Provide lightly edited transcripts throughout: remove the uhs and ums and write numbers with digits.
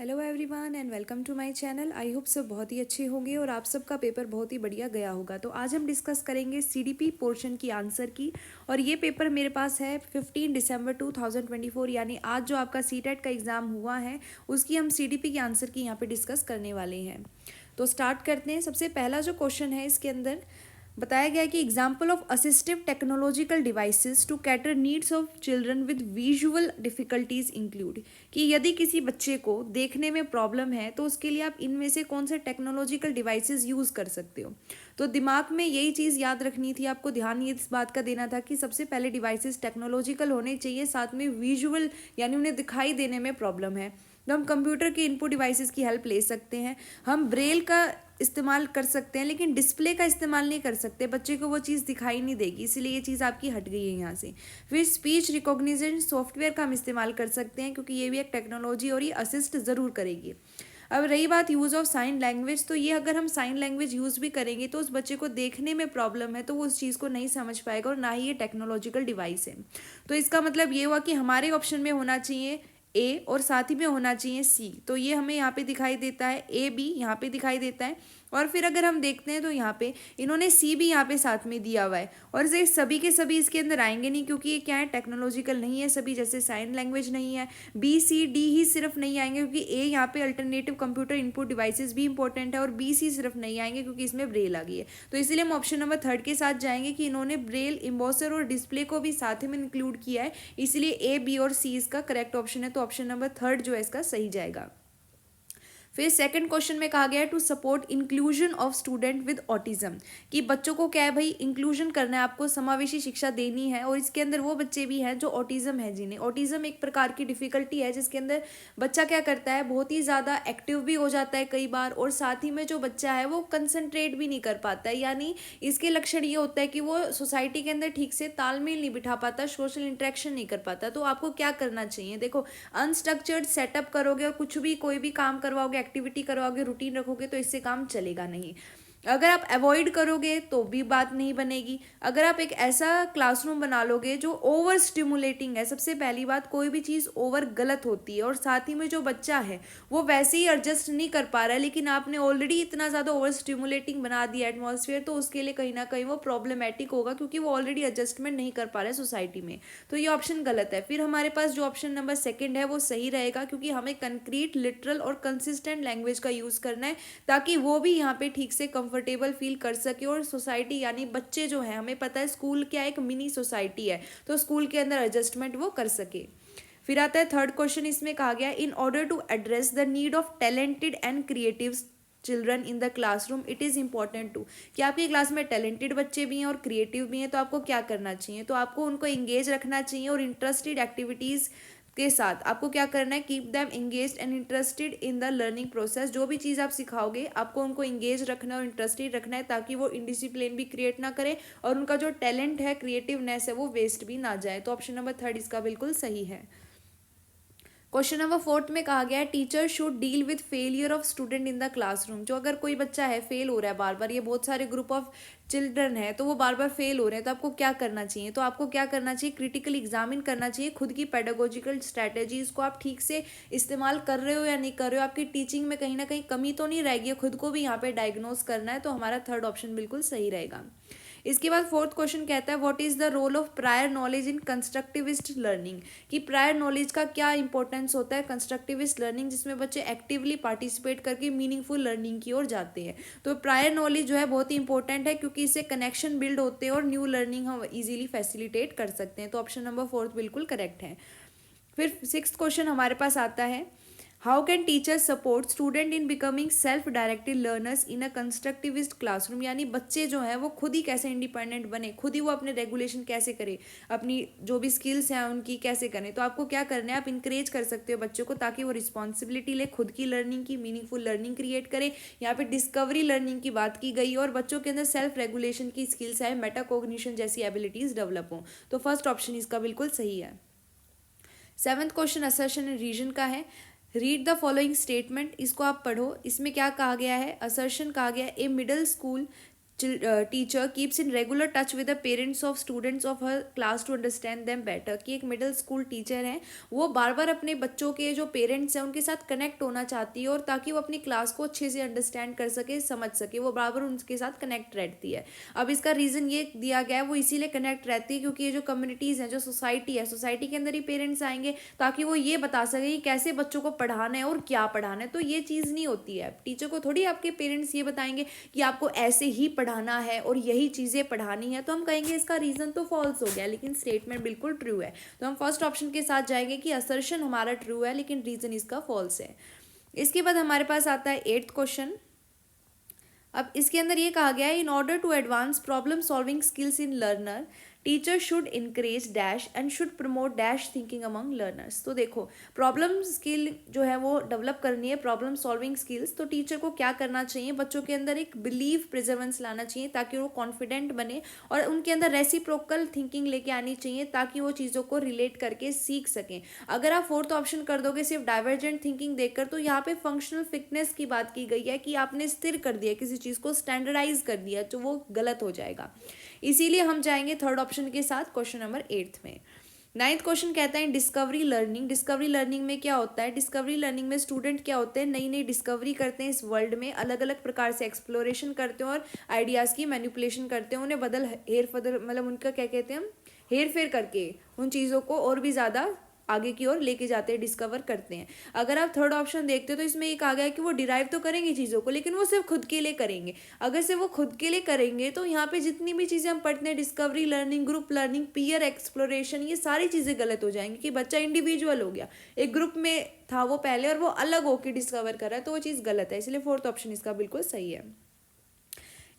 Hello everyone and welcome to my channel. I hope सब बहुत ही अच्छे होंगे और आप सबका पेपर बहुत ही बढ़िया गया होगा। तो आज हम डिस्कस करेंगे सीडीपी पोर्शन की आंसर की। और ये पेपर मेरे पास है 15 दिसंबर 2024, यानी आज जो आपका सीटेट का एग्ज़ाम हुआ है उसकी हम सीडीपी के आंसर की यहाँ पे डिस्कस करने वाले हैं। तो स्टार्ट करते हैं। सबसे पहला जो क्वेश्चन है इसके अंदर बताया गया है कि example of assistive technological devices to cater needs of children with visual difficulties include, कि यदि किसी बच्चे को देखने में प्रॉब्लम है तो उसके लिए आप इनमें से कौन से टेक्नोलॉजिकल डिवाइसेस यूज़ कर सकते हो। तो दिमाग में यही चीज़ याद रखनी थी, आपको ध्यान ये इस बात का देना था कि सबसे पहले डिवाइसेस टेक्नोलॉजिकल होने चाहिए, साथ में विजुअल यानी उन्हें दिखाई देने में प्रॉब्लम है तो हम कंप्यूटर के इनपुट डिवाइसेस की हेल्प ले सकते हैं। हम ब्रेल का इस्तेमाल कर सकते हैं लेकिन डिस्प्ले का इस्तेमाल नहीं कर सकते, बच्चे को वो चीज़ दिखाई नहीं देगी, इसलिए ये चीज़ आपकी हट गई है यहाँ से। फिर स्पीच रिकॉग्निशन सॉफ्टवेयर का हम इस्तेमाल कर सकते हैं क्योंकि ये भी एक टेक्नोलॉजी और ये असिस्ट ज़रूर करेगी। अब रही बात यूज़ ऑफ साइन लैंग्वेज, तो ये अगर हम साइन लैंग्वेज यूज़ भी करेंगे तो उस बच्चे को देखने में प्रॉब्लम है तो वो उस चीज़ को नहीं समझ पाएगा और ना ही ये टेक्नोलॉजिकल डिवाइस है। तो इसका मतलब ये हुआ कि हमारे ऑप्शन में होना चाहिए ए और साथ ही में होना चाहिए सी। तो ये हमें यहाँ पे दिखाई देता है, ए बी यहाँ पे दिखाई देता है। और फिर अगर हम देखते हैं तो यहाँ पे इन्होंने सी भी यहाँ पे साथ में दिया हुआ है और ये सभी के सभी इसके अंदर आएंगे नहीं क्योंकि ये क्या है, टेक्नोलॉजिकल नहीं है सभी, जैसे साइन लैंग्वेज नहीं है। बी सी डी ही सिर्फ नहीं आएंगे क्योंकि ए यहाँ पे अल्टरनेटिव कंप्यूटर इनपुट डिवाइसेस भी इंपॉर्टेंट है और बी सी सिर्फ नहीं आएंगे क्योंकि इसमें ब्रेल आ गई है। तो इसलिए हम ऑप्शन नंबर थर्ड के साथ जाएंगे कि इन्होंने ब्रेल, इम्बॉसर और डिस्प्ले को भी साथ में इंक्लूड किया है, इसलिए ए बी और सी इसका करेक्ट ऑप्शन है। तो ऑप्शन नंबर थर्ड जो है इसका सही जाएगा। फिर सेकंड क्वेश्चन में कहा गया है to support inclusion of student with autism, कि बच्चों को क्या है भाई, इंक्लूजन करना है, आपको समावेशी शिक्षा देनी है और इसके अंदर वो बच्चे भी हैं जो ऑटिज्म है, जिन्हें ऑटिज्म एक प्रकार की डिफिकल्टी है जिसके अंदर बच्चा क्या करता है, बहुत ही ज़्यादा एक्टिव भी हो जाता है कई बार और साथ ही में जो बच्चा है वो कंसंट्रेट भी नहीं कर पाता है, यानी इसके लक्षण ये होता है कि वो सोसाइटी के अंदर ठीक से तालमेल नहीं बिठा पाता, सोशल इंटरेक्शन नहीं कर पाता। तो आपको क्या करना चाहिए, देखो अनस्ट्रक्चर्ड सेटअप करोगे और कुछ भी कोई भी काम करवाओगे, एक्टिविटी करवाओगे, रूटीन रखोगे तो इससे काम चलेगा नहीं। अगर आप अवॉइड करोगे तो भी बात नहीं बनेगी। अगर आप एक ऐसा क्लासरूम बना लोगे जो ओवर स्टिमुलेटिंग है, सबसे पहली बात कोई भी चीज़ ओवर गलत होती है और साथ ही में जो बच्चा है वो वैसे ही एडजस्ट नहीं कर पा रहा है लेकिन आपने ऑलरेडी इतना ज़्यादा ओवर स्टिमुलेटिंग बना दिया एटमॉस्फेयर, तो उसके लिए कहीं ना कहीं वो प्रॉब्लमेटिक होगा क्योंकि वो ऑलरेडी एडजस्टमेंट नहीं कर पा रहा है सोसाइटी में। तो ये ऑप्शन गलत है। फिर हमारे पास जो ऑप्शन नंबर सेकंड है वो सही रहेगा क्योंकि हमें कंक्रीट, लिटरल और कंसिस्टेंट लैंग्वेज का यूज़ करना है ताकि वो भी यहाँ पे ठीक से कंफर्टेबल फील कर सके और सोसाइटी यानी बच्चे जो हैं, हमें पता है स्कूल क्या एक मिनी सोसाइटी है, तो स्कूल के अंदर एडजस्टमेंट वो कर सके। फिर आता है थर्ड क्वेश्चन, इसमें कहा गया in order to address the need of talented and creative children in the classroom it is important to, कि आपकी क्लास में टैलेंटेड बच्चे भी हैं और क्रिएटिव भी हैं तो आपको क्या करना चाहिए, तो आपको उनको इंगेज रखना चाहिए और इंटरेस्टेड एक्टिविटीज़ के साथ आपको क्या करना है, keep them engaged and interested in the learning process. जो भी चीज़ आप सिखाओगे आपको उनको इंगेज रखना और इंटरेस्टेड रखना है ताकि वो इनडिसिप्लिन भी क्रिएट ना करें और उनका जो टैलेंट है, क्रिएटिवनेस है, वो वेस्ट भी ना जाए। तो ऑप्शन नंबर थर्ड इसका बिल्कुल सही है। क्वेश्चन नंबर फोर्थ में कहा गया है teacher should deal with failure of student in the classroom, जो अगर कोई बच्चा है फेल हो रहा है बार बार, ये बहुत सारे ग्रुप ऑफ चिल्ड्रन है तो वो बार बार फेल हो रहे हैं, तो आपको क्या करना चाहिए, तो आपको क्या करना चाहिए, क्रिटिकल एग्जामिन करना चाहिए खुद की पेडागोजिकल स्ट्रैटेजीज को, आप ठीक से इस्तेमाल कर रहे हो या नहीं कर रहे हो, आपकी टीचिंग में कहीं ना कहीं कमी तो नहीं रहेगी, खुद को भी यहाँ पे डायग्नोज करना है। तो हमारा थर्ड ऑप्शन बिल्कुल सही रहेगा। इसके बाद फोर्थ क्वेश्चन कहता है what is the role of prior knowledge in constructivist learning, कि प्रायर नॉलेज का क्या इंपॉर्टेंस होता है कंस्ट्रक्टिविस्ट लर्निंग जिसमें बच्चे एक्टिवली पार्टिसिपेट करके मीनिंगफुल लर्निंग की ओर जाते हैं। तो प्रायर नॉलेज जो है बहुत ही इंपॉर्टेंट है क्योंकि इससे कनेक्शन बिल्ड होते हैं और न्यू लर्निंग हम इजीली फैसिलिटेट कर सकते हैं। तो ऑप्शन नंबर फोर्थ बिल्कुल करेक्ट है। फिर सिक्स्थ क्वेश्चन हमारे पास आता है how can teachers support student in becoming self directed learners in a constructivist classroom, यानी बच्चे जो हैं वो खुद ही कैसे इंडिपेंडेंट बने, खुद ही वो अपने रेगुलेशन कैसे करें, अपनी जो भी स्किल्स हैं उनकी कैसे करें। तो आपको क्या करना है, आप इंकरेज कर सकते हो बच्चों को ताकि वो रिस्पॉन्सिबिलिटी ले, खुद की लर्निंग की, मीनिंगफुल लर्निंग क्रिएट करे। यहाँ पे डिस्कवरी लर्निंग की बात की गई और बच्चों के अंदर सेल्फ रेगुलेशन की स्किल्स है, मेटाकोग्निशन जैसी एबिलिटीज डेवलप हों। तो फर्स्ट ऑप्शन इसका बिल्कुल सही है। Seventh question assertion and reason का है, रीड द फॉलोइंग स्टेटमेंट, इसको आप पढ़ो। इसमें क्या कहा गया है, असर्शन कहा गया a middle school teacher keeps in regular touch with the parents of students of her class to understand them better. कि एक मिडिल स्कूल टीचर है, वो बार बार अपने बच्चों के जो पेरेंट्स हैं उनके साथ कनेक्ट होना चाहती है, और ताकि वो अपनी क्लास को अच्छे से अंडरस्टैंड कर सके, समझ सके, वो बार बार उनके साथ कनेक्ट रहती है। अब इसका रीज़न ये दिया गया है, वो इसीलिए कनेक्ट रहती है क्योंकि ये जो कम्युनिटीज़ हैं, जो सोसाइटी है, सोसाइटी के अंदर ही पेरेंट्स आएंगे ताकि वो ये बता सके कि कैसे बच्चों को पढ़ाना है और क्या पढ़ाना है। तो ये चीज़ नहीं होती है, टीचर को थोड़ी आपके पेरेंट्स ये बताएंगे कि आपको ऐसे ही पढ़ाना है और यही चीज़ें पढ़ानी है। तो हम कहेंगे इसका रीज़न तो फॉल्स हो गया, लेकिन स्टेटमेंट बिल्कुल ट्रू है। तो हम फर्स्ट ऑप्शन के साथ जाएंगे कि असर्शन हमारा ट्रू है लेकिन रीज़न इसका फॉल्स है। इसके बाद हमारे पास आता है 8th क्वेश्चन। अब इसके अंदर ये कहा गया है, in order to advance problem solving skills in learner teacher should encourage dash and should promote dash thinking among learners. तो देखो, प्रॉब्लम स्किल जो है वो डेवलप करनी है, प्रॉब्लम सॉल्विंग स्किल्स, तो टीचर को क्या करना चाहिए, बच्चों के अंदर एक बिलीव प्रिजर्वेंस लाना चाहिए ताकि वो कॉन्फिडेंट बने, और उनके अंदर रेसिप्रोकल थिंकिंग लेके आनी चाहिए ताकि वो चीज़ों को रिलेट करके सीख सकें। अगर आप फोर्थ ऑप्शन कर दोगे सिर्फ डाइवर्जेंट थिंकिंग देखकर, तो यहाँ पे फंक्शनल फिटनेस की बात की गई है कि आपने स्थिर कर दिया, किसी चीज़ को स्टैंडर्डाइज कर दिया, तो वो गलत हो जाएगा। इसीलिए हम जाएंगे थर्ड ऑप्शन के साथ क्वेश्चन नंबर 8 में। 9th क्वेश्चन कहता है डिस्कवरी लर्निंग। डिस्कवरी लर्निंग में क्या होता है, डिस्कवरी लर्निंग में स्टूडेंट क्या होते हैं, नई नई डिस्कवरी करते हैं इस वर्ल्ड में, अलग अलग प्रकार से एक्सप्लोरेशन करते हैं और आइडियाज़ की मैनिपुलेशन करते हैं, उन्हें बदल हेर फदर मतलब उनका क्या कहते हैं हम, हेर फेर करके उन चीज़ों को और भी ज़्यादा आगे की ओर लेके जाते हैं, डिस्कवर करते हैं। अगर आप थर्ड ऑप्शन देखते हो तो इसमें एक आ गया कि वो डिराइव तो करेंगे चीज़ों को, लेकिन वो सिर्फ खुद के लिए करेंगे। अगर सिर्फ वो खुद के लिए करेंगे तो यहाँ पे जितनी भी चीज़ें हम पढ़ते हैं, discovery learning, group learning, peer exploration, ये सारी चीज़ें गलत हो जाएंगी कि बच्चा इंडिविजुअल हो गया, एक ग्रुप में था वो पहले और वो अलग होकर डिस्कवर कर रहा है, तो वो चीज़ गलत है। इसलिए फोर्थ ऑप्शन इसका बिल्कुल सही है।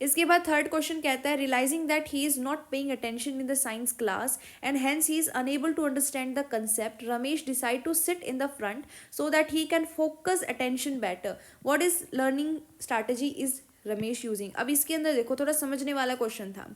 इसके बाद थर्ड क्वेश्चन कहता है realising that he is not paying attention in the science class and hence he is unable to understand the concept, Ramesh decide to sit in the front so that he can focus attention better. What is learning strategy is Ramesh using. अब इसके अंदर देखो, थोड़ा समझने वाला question था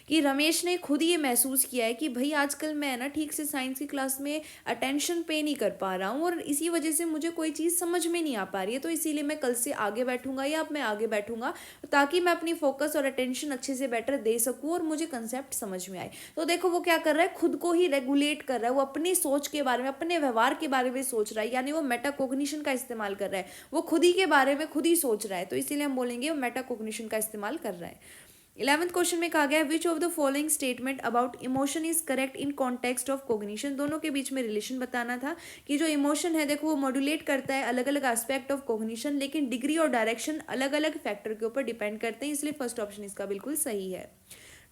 कि रमेश ने खुद ये महसूस किया है कि भाई आजकल मैं ना ठीक से साइंस की क्लास में अटेंशन पे नहीं कर पा रहा हूँ और इसी वजह से मुझे कोई चीज़ समझ में नहीं आ पा रही है, तो इसीलिए मैं कल से आगे बैठूंगा या अब मैं आगे बैठूंगा ताकि मैं अपनी फोकस और अटेंशन अच्छे से बेटर दे सकूँ और मुझे कंसेप्ट समझ में आए। तो देखो वो क्या कर रहा है, खुद को ही रेगुलेट कर रहा है, वो अपनी सोच के बारे में, अपने व्यवहार के बारे में सोच रहा है, यानी वो मेटाकोग्निशन का इस्तेमाल कर रहा है, वो खुद ही के बारे में खुद ही सोच रहा है, तो इसीलिए हम बोलेंगे वो मेटाकोग्निशन का इस्तेमाल कर रहा है। 11th क्वेश्चन में कहा गया है which of the following statement about emotion is correct in context of cognition. दोनों के बीच में रिलेशन बताना था कि जो इमोशन है देखो वो मॉड्यूलेट करता है अलग अलग एस्पेक्ट ऑफ कोग्निशन, लेकिन डिग्री और डायरेक्शन अलग अलग फैक्टर के ऊपर डिपेंड करते हैं, इसलिए फर्स्ट ऑप्शन इसका बिल्कुल सही है।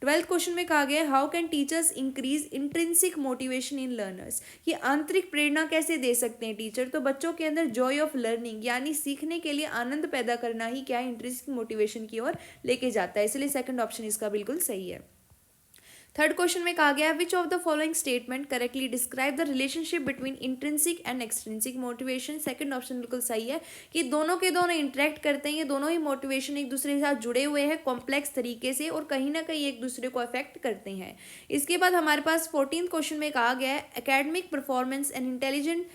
12th क्वेश्चन में कहा गया है how can teachers increase intrinsic motivation in learners, कि आंतरिक प्रेरणा कैसे दे सकते हैं टीचर। तो बच्चों के अंदर जॉय ऑफ लर्निंग यानी सीखने के लिए आनंद पैदा करना ही क्या है, इंट्रिंसिक मोटिवेशन की ओर लेके जाता है, इसलिए सेकंड ऑप्शन इसका बिल्कुल सही है। थर्ड क्वेश्चन में कहा गया है which of the following statement correctly describe the relationship between intrinsic and extrinsic motivation. Second option बिल्कुल सही है कि दोनों के दोनों इंटरेक्ट करते हैं, ये दोनों ही मोटिवेशन एक दूसरे के साथ जुड़े हुए हैं कॉम्प्लेक्स तरीके से और कहीं ना कहीं एक दूसरे को अफेक्ट करते हैं। इसके बाद हमारे पास 14th क्वेश्चन में कहा गया है academic performance and intelligent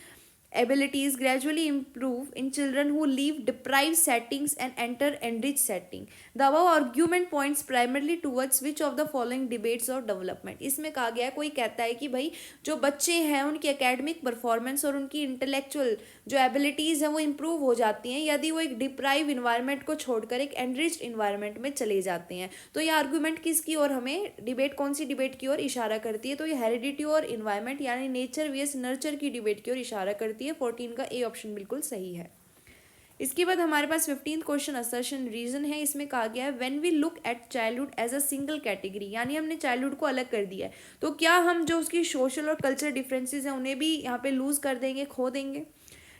abilities gradually improve in children who leave deprived settings and enter enriched setting. The above argument points primarily towards which of the following debates or development। इसमें कहा गया है, कोई कहता है कि भाई जो बच्चे हैं उनकी एकेडमिक परफॉर्मेंस और उनकी इंटेलेक्चुअल जो एबिलिटीज़ हैं वो इम्प्रूव हो जाती हैं यदि वो एक डिप्राइव इन्वायरमेंट को छोड़कर एक एनरिच्ड इन्वायरमेंट में चले जाते हैं। तो ये आर्गूमेंट किसकी ओर, हमें डिबेट कौन सी डिबेट की ओर इशारा करती है, तो ये हेरिडिटी और इन्वायरमेंट यानी नेचर वीएस नर्चर की डिबेट की ओर इशारा करती है। 14 का ए ऑप्शन बिल्कुल सही है। इसके बाद हमारे पास 15th क्वेश्चन असर्शन रीजन है। इसमें कहा गया है when we look at childhood as a single category, यानी हमने चाइल्डहुड को अलग कर दिया है, तो क्या हम जो उसकी सोशल और कल्चरल डिफरेंसेस हैं उन्हें भी यहाँ पे लूज कर देंगे, खो देंगे,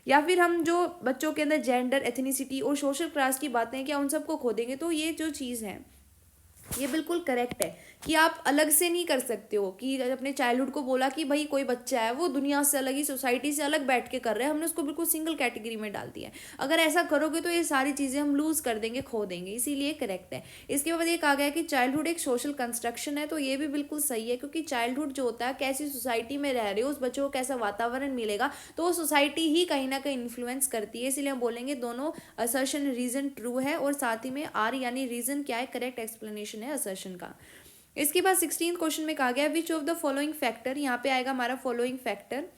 या फिर हम जो बच्चों के अंदर जेंडर, एथनिसिटी और सोशल क्लास की बातें हैं क्या उन सबको खो देंगे। तो ये जो चीज़ है ये बिल्कुल करेक्ट है कि आप अलग से नहीं कर सकते हो, कि अपने चाइल्डहुड को बोला कि भाई कोई बच्चा है वो दुनिया से अलग ही, सोसाइटी से अलग बैठ के कर रहा है, हमने उसको बिल्कुल सिंगल कैटेगरी में डाल दिया है। अगर ऐसा करोगे तो ये सारी चीज़ें हम लूज़ कर देंगे, खो देंगे, इसीलिए करेक्ट है। इसके बाद ये कहा गया कि चाइल्डहुड एक सोशल कंस्ट्रक्शन है, तो ये भी बिल्कुल सही है, क्योंकि चाइल्डहुड जो होता है, कैसी सोसाइटी में रह रहे हो, उस बच्चों को कैसा वातावरण मिलेगा, तो वो सोसाइटी ही कहीं ना कहीं इन्फ्लुएंस करती है। इसलिए हम बोलेंगे दोनों असर्शन रीजन ट्रू है, और साथ ही में आर यानी रीजन क्या है, करेक्ट एक्सप्लेनेशन है असर्शन का। इसके बाद 16 क्वेश्चन में कहा गया which of the following factor, यहाँ पे आएगा हमारा following factor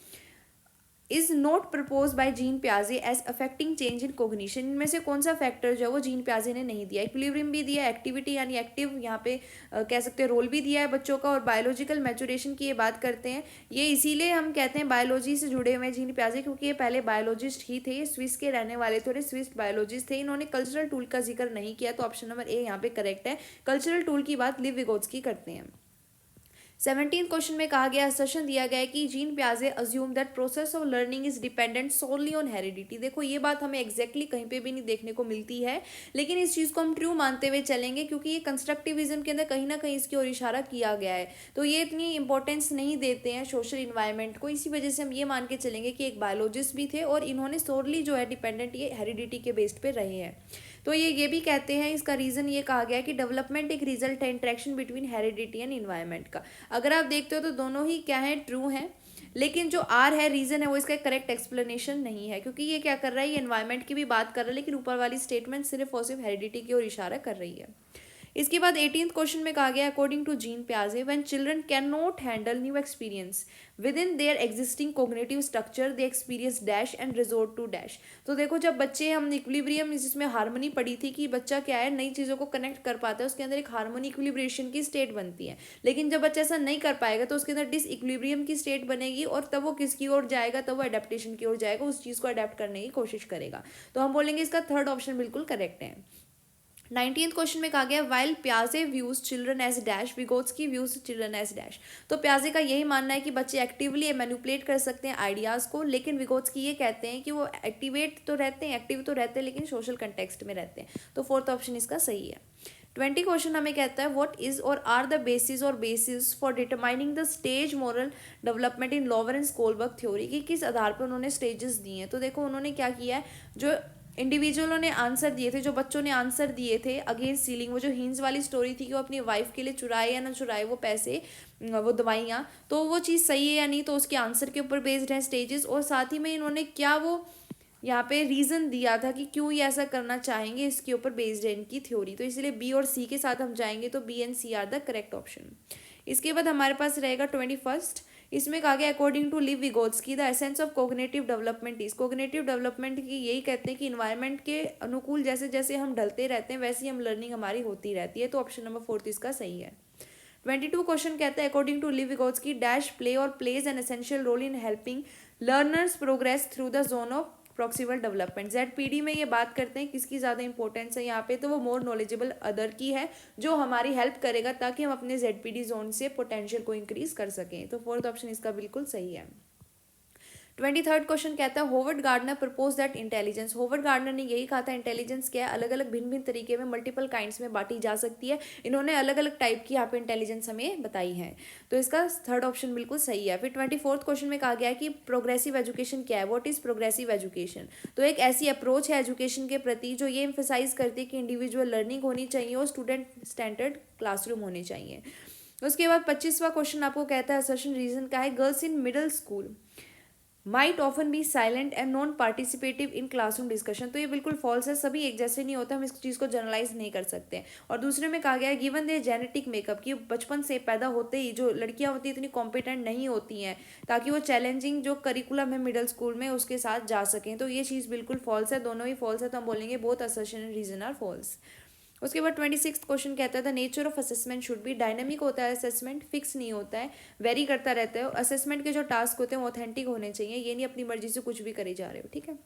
is not propose by Jean प्याजे as affecting change in cognition. इनमें से कौन सा फैक्टर जो है वो जीन प्याजे ने नहीं दिया। इक्विलिब्रियम भी दिया, एक्टिविटी यानी एक्टिव यहाँ पे कह सकते हैं रोल भी दिया है बच्चों का, और बायोलॉजिकल मैचुरेशन की ये बात करते हैं। ये इसीलिए हम कहते हैं बायोलॉजी से जुड़े हुए हैं जीन प्याजे, क्योंकि ये पहले बायोलॉजिस्ट ही थे, ये स्विस के रहने वाले थे, स्विस बायोलॉजिस्ट थे। इन्होंने कल्चरल टूल का जिक्र नहीं किया, तो ऑप्शन नंबर ए यहाँ पे करेक्ट है। कल्चरल टूल की बात लिव विगोत्स्की करते हैं। 17 क्वेश्चन में कहा गया असर्शन दिया गया है कि जीन प्याजे assume that process of learning is dependent solely on heredity. देखो ये बात हमें एग्जैक्टली कहीं पे भी नहीं देखने को मिलती है, लेकिन इस चीज़ को हम ट्रू मानते हुए चलेंगे, क्योंकि ये कंस्ट्रक्टिविज्म के अंदर कहीं ना कहीं इसकी ओर इशारा किया गया है। तो ये इतनी इंपॉर्टेंस नहीं देते हैं सोशल इन्वायरमेंट को, इसी वजह से हम ये मान के चलेंगे कि एक बायोलॉजिस्ट भी थे और इन्होंने सोरली जो है डिपेंडेंट ये हेरिडिटी के बेस्ड पे रहे हैं। तो ये भी कहते हैं, इसका रीज़न ये कहा गया है कि डेवलपमेंट एक रिजल्ट है interaction between heredity and environment का। अगर आप देखते हो तो दोनों ही क्या है, ट्रू हैं, लेकिन जो आर है रीजन है वो इसका करेक्ट एक्सप्लेनेशन नहीं है, क्योंकि ये क्या कर रहा है, ये एनवायरनमेंट की भी बात कर रहा है, लेकिन ऊपर वाली स्टेटमेंट सिर्फ और सिर्फ हेरिडिटी की ओर इशारा कर रही है। इसके बाद 18th क्वेश्चन में कहा गया अकॉर्डिंग टू जीन प्याजे when children can not handle new experience within their existing cognitive structure they experience dash and resort to dash. तो देखो जब बच्चे, हम इक्विलिब्रियम जिसमें हार्मनी पढ़ी थी कि बच्चा क्या है नई चीज़ों को कनेक्ट कर पाता है, उसके अंदर एक हार्मनी इक्विलिब्रेशन की स्टेट बनती है। लेकिन जब बच्चा ऐसा नहीं कर पाएगा तो उसके अंदर डिस इक्विलिब्रियम की स्टेट बनेगी, और तब वो किसकी ओर जाएगा, तब वो अडेप्टेशन की ओर जाएगा, उस चीज़ को अडेप्ट करने की कोशिश करेगा। तो हम बोलेंगे इसका थर्ड ऑप्शन बिल्कुल करेक्ट है। 19th क्वेश्चन में कहा गया वाइल प्याजे views children as dash Vygotsky views children as dash. तो प्याजे का यही मानना है कि बच्चे एक्टिवली मैनिपुलेट कर सकते हैं आइडियाज़ को, लेकिन विगोत्स्की ये कहते हैं कि वो एक्टिवेट तो रहते हैं, एक्टिव तो रहते हैं, लेकिन सोशल कंटेक्स्ट में रहते हैं। तो फोर्थ ऑप्शन इसका सही है। 20 क्वेश्चन हमें कहता है व्हाट इज और are the basis for determining the stage moral development in Lawrence Kohlberg theory, कि किस आधार पर उन्होंने स्टेजेस दिए हैं। तो देखो उन्होंने क्या किया है, जो इंडिविजुअलों ने आंसर दिए थे, जो बच्चों ने आंसर दिए थे अगेंस्ट सीलिंग, वो जो हीन्स वाली स्टोरी थी कि वो अपनी वाइफ के लिए चुराए या ना चुराए वो पैसे, वो दवाइयाँ, तो वो चीज़ सही है या नहीं, तो उसके आंसर के ऊपर बेस्ड है स्टेजेस। और साथ ही में इन्होंने क्या वो यहाँ पे रीज़न दिया था कि क्यों ये ऐसा करना चाहेंगे, इसके ऊपर बेस्ड है इनकी थ्योरी। तो इसलिए बी और सी के साथ हम जाएंगे, तो B and C are the correct option. इसके बाद हमारे पास रहेगा 21st। इसमें कहा गया according to Lev Vygotsky the essence of cognitive development is. Cognitive development की यही कहते हैं कि इन्वायरमेंट के अनुकूल जैसे जैसे हम ढलते रहते हैं वैसे ही हम लर्निंग हमारी होती रहती है। तो ऑप्शन नंबर 4 इसका सही है। 22 क्वेश्चन कहता है according to Lev Vygotsky dash play और plays an essential role in helping learners progress through the zone of proximal development. ZPD में ये बात करते हैं किसकी ज़्यादा इंपॉर्टेंस है यहाँ पे, तो वो मोर नॉलेजेबल अदर की है, जो हमारी हेल्प करेगा ताकि हम अपने ZPD जोन से पोटेंशियल को इंक्रीज कर सकें। तो फोर्थ ऑप्शन इसका बिल्कुल सही है। 23rd क्वेश्चन कहता है Howard Gardner propose that intelligence. Howard Gardner ने यही कहा था इंटेलिजेंस क्या है, अलग अलग भिन्न भिन्न तरीके में मल्टीपल काइंड्स में बांटी जा सकती है। इन्होंने अलग अलग टाइप की यहाँ पे इंटेलिजेंस हमें बताई है, तो इसका थर्ड ऑप्शन बिल्कुल सही है। फिर 24th क्वेश्चन में कहा गया है कि प्रोग्रेसिव एजुकेशन क्या है, व्हाट इज प्रोग्रेसिव एजुकेशन। तो एक ऐसी अप्रोच है एजुकेशन के प्रति जो ये एम्फेसाइज करती है कि इंडिविजुअल लर्निंग होनी चाहिए और स्टूडेंट स्टैंडर्ड क्लासरूम होने चाहिए। उसके बाद 25वां क्वेश्चन आपको कहता है असर्शन रीजन का है girls in middle school might often be silent and non participative in classroom discussion. तो ये बिल्कुल फॉल्स है, सभी एक जैसे नहीं होता, हम इस चीज़ को जनरलाइज नहीं कर सकते। और दूसरे में कहा गया है गिवन देयर जेनेटिक मेकअप कि बचपन से पैदा होते ही जो लड़कियां होती हैं इतनी कॉम्पिटेंट नहीं होती हैं ताकि वो चैलेंजिंग जो करिकुलम है मिडिल स्कूल में उसके साथ जा सकें। तो ये चीज़ बिल्कुल फॉल्स है, दोनों ही फॉल्स है, तो हम बोलेंगे both assertion and reason are false. उसके बाद 26th क्वेश्चन कहता है the nature of assessment should be dynamic होता है, असेसमेंट फिक्स नहीं होता है, वेरी करता रहता है। और असेसमेंट के जो टास्क होते हैं वो ऑथेंटिक होने चाहिए, ये नहीं अपनी मर्जी से कुछ भी करे जा रहे हो, ठीक है।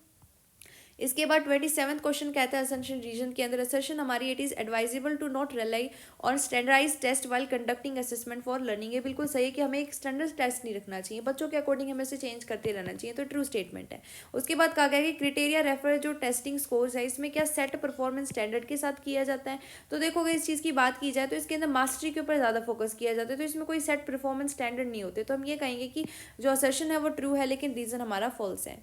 इसके बाद 27th क्वेश्चन कहता है असर्शन रीजन के अंदर असर्शन हमारी it is advisable to not rely on standardise test while conducting assessment for learning. ये बिल्कुल सही है कि हमें एक स्टैंडर्ड टेस्ट नहीं रखना चाहिए, बच्चों के अकॉर्डिंग हमें से चेंज करते रहना चाहिए, तो ट्रू स्टेटमेंट है। उसके बाद कहा गया कि क्रिटेरिया रेफर जो टेस्टिंग स्कोर्स है इसमें क्या सेट परफॉर्मेंस स्टैंडर्ड के साथ किया जाता है। तो देखो अगर इस चीज़ की बात की जाए तो इसके अंदर मास्टरी के ऊपर ज़्यादा फोकस किया जाता है, तो इसमें कोई सेट परफॉर्मेंस स्टैंडर्ड नहीं होते, तो हम ये कहेंगे कि जो असर्शन है वो ट्रू है लेकिन रीज़न हमारा फॉल्स है।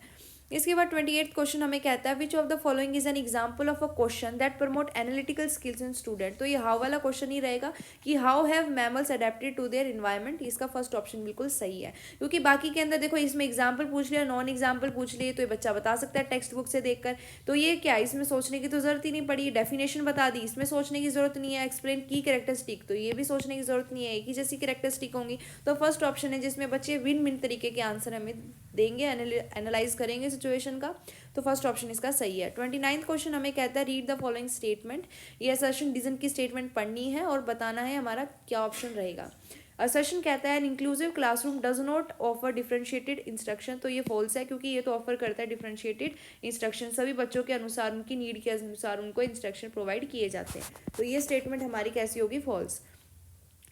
इसके बाद 28th क्वेश्चन हमें कहता है which of the following is an example of a question that promote analytical skills in student. तो ये हाउ वाला क्वेश्चन ही रहेगा कि how have mammals adapted to their environment. इसका फर्स्ट ऑप्शन बिल्कुल सही है, क्योंकि बाकी के अंदर देखो इसमें एग्जाम्पल पूछ लिया, नॉन एग्जाम्पल पूछ लिए, तो ये बच्चा बता सकता है टेक्स्ट बुक से देखकर। तो ये क्या इसमें सोचने की तो जरूरत ही नहीं पड़ी, डेफिनेशन बता दी, इसमें सोचने की जरूरत नहीं है। एक्सप्लेन की कैरेक्टरिस्टिक, तो ये भी सोचने की जरूरत नहीं है, एक ही जैसी कैरेक्टरिस्टिक होंगी। तो फर्स्ट ऑप्शन है जिसमें बच्चे विन विन तरीके के आंसर हमें देंगे, एनालाइज करेंगे सिचुएशन का, तो फर्स्ट ऑप्शन इसका सही है। 29th क्वेश्चन हमें कहता है रीड द फॉलोइंग स्टेटमेंट। ये असर्शन रीजन की स्टेटमेंट पढ़नी है और बताना है हमारा क्या ऑप्शन रहेगा। असर्शन कहता है an inclusive classroom does not offer differentiated instruction. तो ये फॉल्स है, क्योंकि ये तो ऑफर करता है डिफरेंशिएटेड इंस्ट्रक्शन, सभी बच्चों के अनुसार उनकी नीड के अनुसार उनको इंस्ट्रक्शन प्रोवाइड किए जाते हैं। तो ये स्टेटमेंट हमारी कैसी होगी, फॉल्स।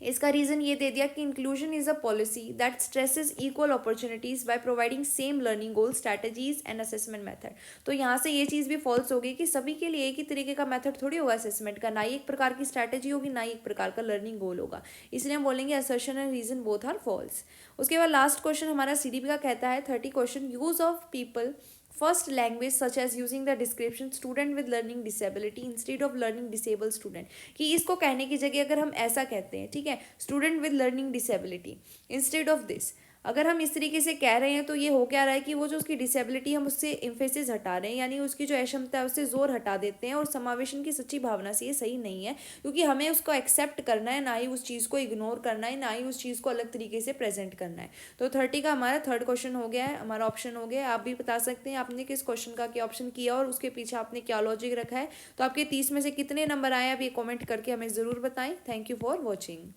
इसका रीज़न ये दे दिया कि inclusion is a policy that stresses equal opportunities by providing same learning goal strategies and assessment method. तो यहाँ से ये चीज़ भी फॉल्स होगी कि सभी के लिए एक ही तरीके का मेथड थोड़ी होगा असेसमेंट का, ना ही एक प्रकार की स्ट्रैटेजी होगी, ना ही एक प्रकार का लर्निंग गोल होगा। इसलिए हम बोलेंगे assertion and reason both are false. उसके बाद लास्ट क्वेश्चन हमारा सीडीपी का कहता है 30 question use of people first language such as using the description student with learning disability instead of learning disable student. कि इसको कहने की जगह अगर हम ऐसा कहते हैं, ठीक है, student with learning disability instead of this, अगर हम इस तरीके से कह रहे हैं तो ये हो क्या रहा है कि वो जो उसकी डिसेबिलिटी हम उससे इम्फेसिस हटा रहे हैं, यानी उसकी जो अक्षमता है उससे जोर हटा देते हैं, और समावेशन की सच्ची भावना से ये सही नहीं है, क्योंकि हमें उसको एक्सेप्ट करना है, ना ही उस चीज़ को इग्नोर करना है, ना ही उस चीज़ को अलग तरीके से प्रेजेंट करना है। तो 30 का हमारा थर्ड क्वेश्चन हो गया है, हमारा ऑप्शन हो गया है। आप भी बता सकते हैं आपने किस क्वेश्चन का क्या ऑप्शन किया और उसके पीछे आपने क्या लॉजिक रखा है। तो आपके 30 में से कितने नंबर आए आप ये कॉमेंट करके हमें ज़रूर बताएं। Thank you for watching.